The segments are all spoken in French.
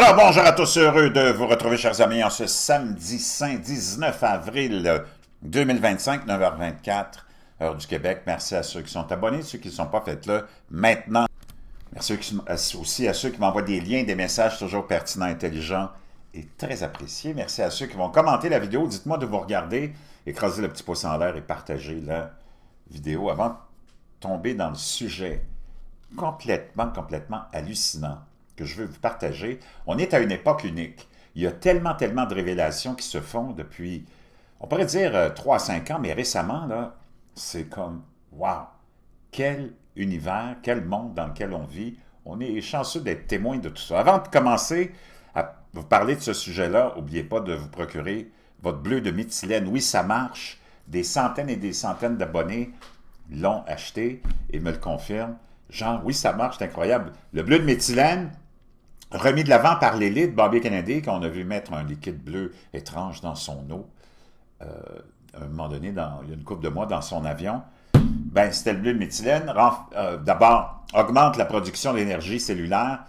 Alors, bonjour à tous, heureux de vous retrouver, chers amis, en ce samedi saint 19 avril 2025, 9h24, heure du Québec. Merci à ceux qui sont abonnés, ceux qui ne sont pas, faites-le maintenant. Merci aussi à ceux qui m'envoient des liens, des messages toujours pertinents, intelligents et très appréciés. Merci à ceux qui vont commenter la vidéo. Dites-moi de vous regarder, écrasez le petit pouce en l'air et partagez la vidéo avant de tomber dans le sujet complètement hallucinant que je veux vous partager. On est à une époque unique. Il y a tellement de révélations qui se font depuis, on pourrait dire 3 à 5 ans, mais récemment, là, c'est comme, wow, quel univers, quel monde dans lequel on vit. On est chanceux d'être témoin de tout ça. Avant de commencer à vous parler de ce sujet-là, n'oubliez pas de vous procurer votre bleu de méthylène. Oui, ça marche. Des centaines et des centaines d'abonnés l'ont acheté et me le confirment. Genre, oui, ça marche, c'est incroyable. Le bleu de méthylène, remis de l'avant par l'élite, Bobby Kennedy, qu'on a vu mettre un liquide bleu étrange dans son eau, à un moment donné, il y a une couple de mois, dans son avion. Ben, c'était le bleu de méthylène. D'abord, augmente la production d'énergie cellulaire,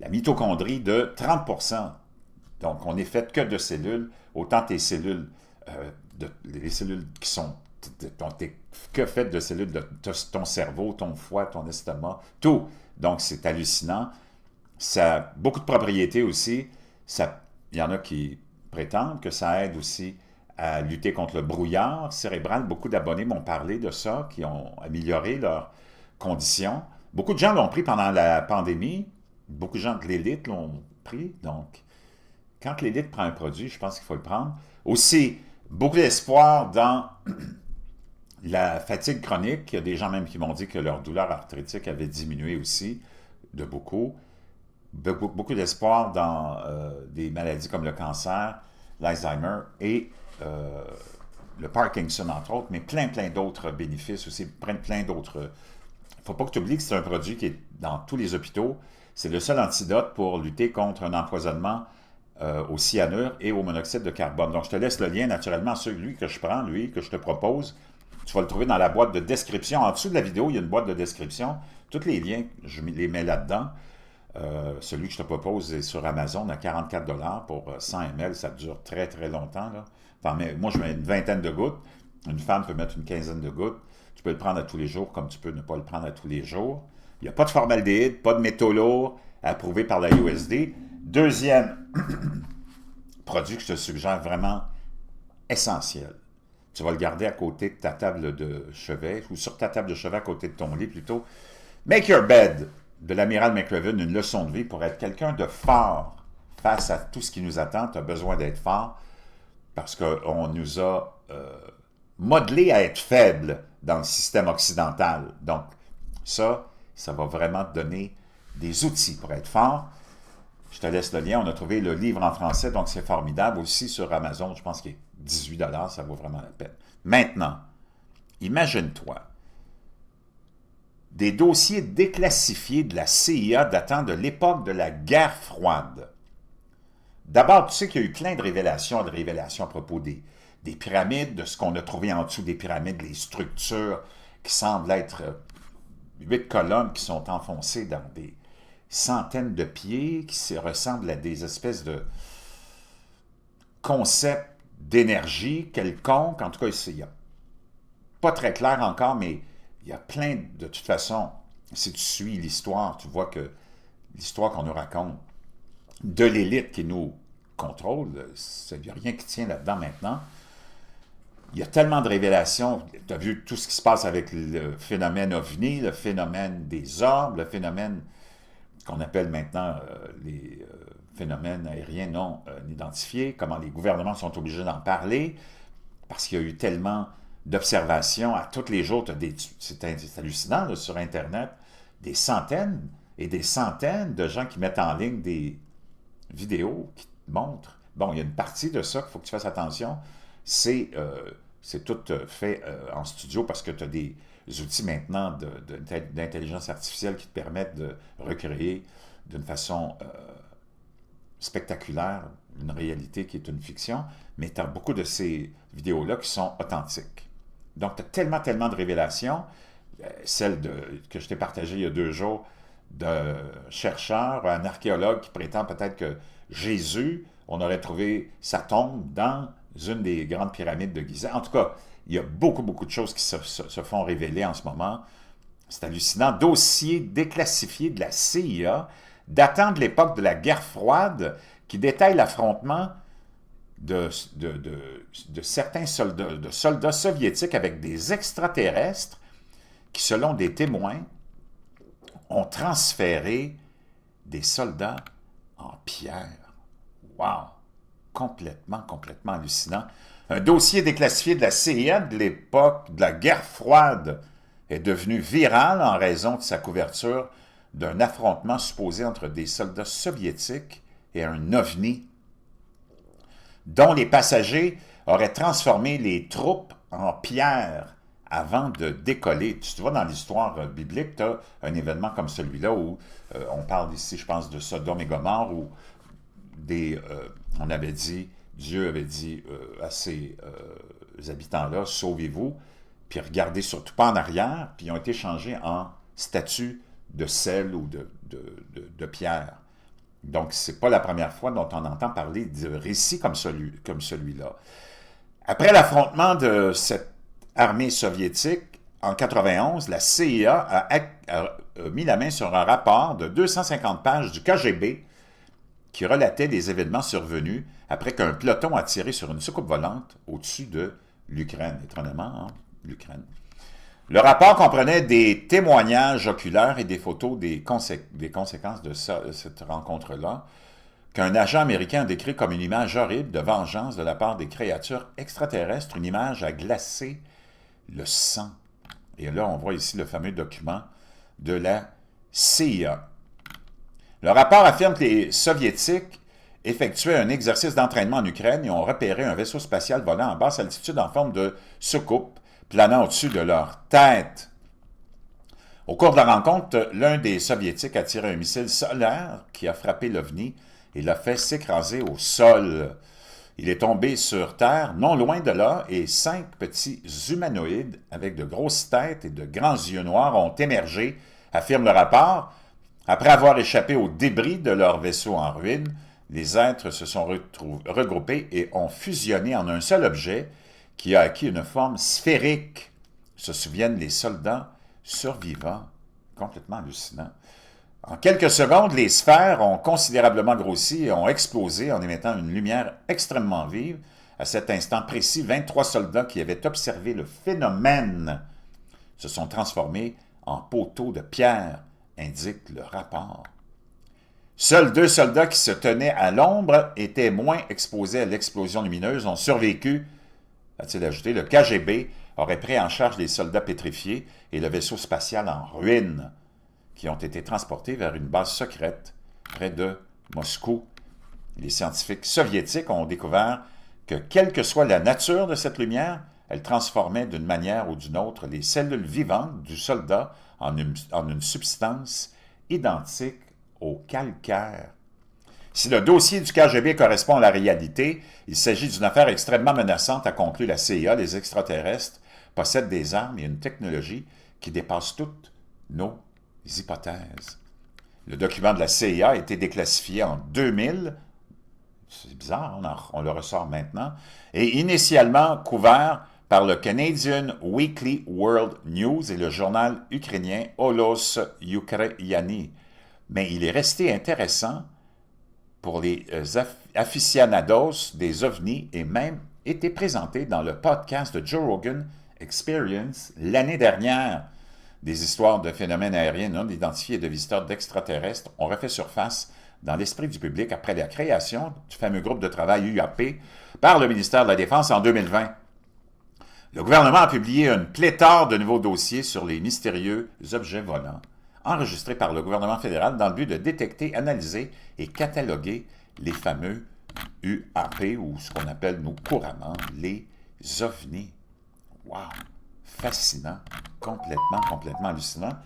la mitochondrie, de 30%. Donc, on n'est fait que de cellules, autant tes cellules, les cellules qui sont que faites de cellules de ton cerveau, ton foie, ton estomac, tout. Donc, c'est hallucinant. Ça a beaucoup de propriétés aussi. Il y en a qui prétendent que ça aide aussi à lutter contre le brouillard cérébral. Beaucoup d'abonnés m'ont parlé de ça, qui ont amélioré leurs conditions. Beaucoup de gens l'ont pris pendant la pandémie. Beaucoup de gens de l'élite l'ont pris. Donc, quand l'élite prend un produit, je pense qu'il faut le prendre. Aussi, beaucoup d'espoir dans la fatigue chronique. Il y a des gens même qui m'ont dit que leur douleur arthritique avait diminué aussi, de beaucoup. Beaucoup d'espoir dans des maladies comme le cancer, l'Alzheimer et le Parkinson, entre autres, mais plein d'autres bénéfices aussi, plein d'autres. Il ne faut pas que tu oublies que c'est un produit qui est dans tous les hôpitaux. C'est le seul antidote pour lutter contre un empoisonnement au cyanure et au monoxyde de carbone. Donc, je te laisse le lien, naturellement, celui que je prends, lui, que je te propose. Tu vas le trouver dans la boîte de description. En dessous de la vidéo, il y a une boîte de description. Tous les liens, je les mets là-dedans. Celui que je te propose est sur Amazon à 44$ pour 100 ml. Ça dure très longtemps. Là. Enfin, moi, je mets une vingtaine de gouttes. Une femme peut mettre une quinzaine de gouttes. Tu peux le prendre à tous les jours comme tu peux ne pas le prendre à tous les jours. Il n'y a pas de formaldéhyde, pas de métaux lourds approuvé par la USD. Deuxième produit que je te suggère vraiment essentiel. Tu vas le garder à côté de ta table de chevet ou sur ta table de chevet à côté de ton lit plutôt. Make Your Bed de l'amiral McRaven, une leçon de vie pour être quelqu'un de fort face à tout ce qui nous attend. Tu as besoin d'être fort parce qu'on nous a modelé à être faible dans le système occidental. Donc, ça va vraiment te donner des outils pour être fort. Je te laisse le lien. On a trouvé le livre en français, donc c'est formidable. Aussi sur Amazon, je pense qu'il est 18$, ça vaut vraiment la peine. Maintenant, imagine-toi des dossiers déclassifiés de la CIA datant de l'époque de la guerre froide. D'abord, tu sais qu'il y a eu plein de révélations à propos des pyramides, de ce qu'on a trouvé en dessous des pyramides, les structures qui semblent être 8 colonnes qui sont enfoncées dans des centaines de pieds, qui ressemblent à des espèces de concepts d'énergie quelconque. En tout cas, il n'y a pas très clair encore, mais il y a plein, de toute façon, si tu suis l'histoire, tu vois que l'histoire qu'on nous raconte de l'élite qui nous contrôle, il n'y a rien qui tient là-dedans maintenant. Il y a tellement de révélations. Tu as vu tout ce qui se passe avec le phénomène OVNI, le phénomène des orbes, le phénomène qu'on appelle maintenant les phénomènes aériens non identifiés, comment les gouvernements sont obligés d'en parler, parce qu'il y a eu tellement d'observations à tous les jours. C'est hallucinant là, sur Internet, des centaines et des centaines de gens qui mettent en ligne des vidéos qui te montrent. Bon, il y a une partie de ça qu'il faut que tu fasses attention. C'est tout fait en studio parce que tu as des outils maintenant d'intelligence artificielle qui te permettent de recréer d'une façon spectaculaire une réalité qui est une fiction, mais tu as beaucoup de ces vidéos-là qui sont authentiques. Donc, tu as tellement de révélations. Celle que je t'ai partagée il y a 2 jours, d'un chercheur, un archéologue qui prétend peut-être Jésus, on aurait trouvé sa tombe dans une des grandes pyramides de Gizeh. En tout cas, il y a beaucoup, beaucoup de choses qui se font révéler en ce moment. C'est hallucinant. Dossier déclassifié de la CIA datant de l'époque de la guerre froide qui détaille l'affrontement de certains soldats soviétiques avec des extraterrestres qui, selon des témoins, ont transféré des soldats en pierre. Wow! Complètement, complètement hallucinant. Un dossier déclassifié de la CIA de l'époque de la guerre froide est devenu viral en raison de sa couverture d'un affrontement supposé entre des soldats soviétiques et un ovni, dont les passagers auraient transformé les troupes en pierre avant de décoller. Tu vois, dans l'histoire biblique, tu as un événement comme celui-là où on parle ici, je pense, de Sodome et Gomorrhe, où on avait dit, Dieu avait dit à ces habitants-là, sauvez-vous, puis regardez surtout pas en arrière, puis ils ont été changés en statues de sel ou de pierre. Donc, ce n'est pas la première fois dont on entend parler de récits comme celui-là. Après l'affrontement de cette armée soviétique, en 1991, la CIA a mis la main sur un rapport de 250 pages du KGB qui relatait les événements survenus après qu'un peloton a tiré sur une soucoupe volante au-dessus de l'Ukraine, étonnamment, hein, l'Ukraine. Le rapport comprenait des témoignages oculaires et des photos des conséquences de cette rencontre-là, qu'un agent américain a décrit comme une image horrible de vengeance de la part des créatures extraterrestres, une image à glacer le sang. Et là, on voit ici le fameux document de la CIA. Le rapport affirme que les Soviétiques effectuaient un exercice d'entraînement en Ukraine et ont repéré un vaisseau spatial volant en basse altitude en forme de soucoupe, planant au-dessus de leur tête. Au cours de la rencontre, l'un des Soviétiques a tiré un missile solaire qui a frappé l'OVNI et l'a fait s'écraser au sol. Il est tombé sur Terre, non loin de là, et 5 petits humanoïdes avec de grosses têtes et de grands yeux noirs ont émergé, affirme le rapport. Après avoir échappé aux débris de leur vaisseau en ruine, les êtres se sont regroupés et ont fusionné en un seul objet qui a acquis une forme sphérique, se souviennent les soldats survivants. Complètement hallucinant. En quelques secondes, les sphères ont considérablement grossi et ont explosé en émettant une lumière extrêmement vive. À cet instant précis, 23 soldats qui avaient observé le phénomène se sont transformés en poteaux de pierre, indique le rapport. Seuls 2 soldats qui se tenaient à l'ombre étaient moins exposés à l'explosion lumineuse, ont survécu, a-t-il ajouté. Le KGB aurait pris en charge les soldats pétrifiés et le vaisseau spatial en ruine, qui ont été transportés vers une base secrète près de Moscou. Les scientifiques soviétiques ont découvert que, quelle que soit la nature de cette lumière, elle transformait d'une manière ou d'une autre les cellules vivantes du soldat en une substance identique au calcaire. Si le dossier du KGB correspond à la réalité, il s'agit d'une affaire extrêmement menaçante, a conclu la CIA. Les extraterrestres possèdent des armes et une technologie qui dépasse toutes nos hypothèses. Le document de la CIA a été déclassifié en 2000. C'est bizarre, on le ressort maintenant. Et initialement couvert par le Canadian Weekly World News et le journal ukrainien Holos Ukrayani. Mais il est resté intéressant pour les aficionados des ovnis et même été présenté dans le podcast de Joe Rogan Experience l'année dernière. Des histoires de phénomènes aériens non identifiés et de visiteurs d'extraterrestres ont refait surface dans l'esprit du public après la création du fameux groupe de travail UAP par le ministère de la Défense en 2020. Le gouvernement a publié une pléthore de nouveaux dossiers sur les mystérieux objets volants, enregistrés par le gouvernement fédéral dans le but de détecter, analyser et cataloguer les fameux UAP, ou ce qu'on appelle, nous, couramment, les ovnis. Wow! Fascinant, complètement hallucinant.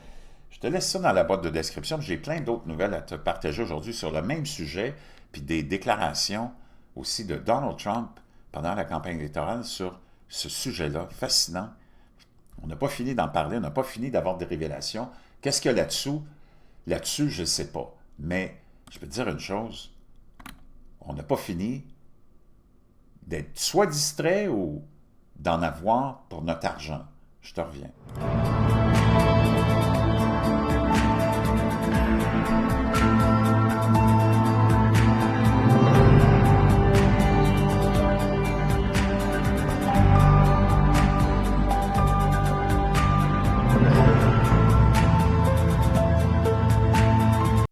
Je te laisse ça dans la boîte de description. J'ai plein d'autres nouvelles à te partager aujourd'hui sur le même sujet, puis des déclarations aussi de Donald Trump pendant la campagne électorale sur ce sujet-là. Fascinant. On n'a pas fini d'en parler, on n'a pas fini d'avoir des révélations. Qu'est-ce qu'il y a là-dessous? Là-dessus, je ne sais pas. Mais je peux te dire une chose. on n'a pas fini d'être soit distrait ou d'en avoir pour notre argent. Je te reviens.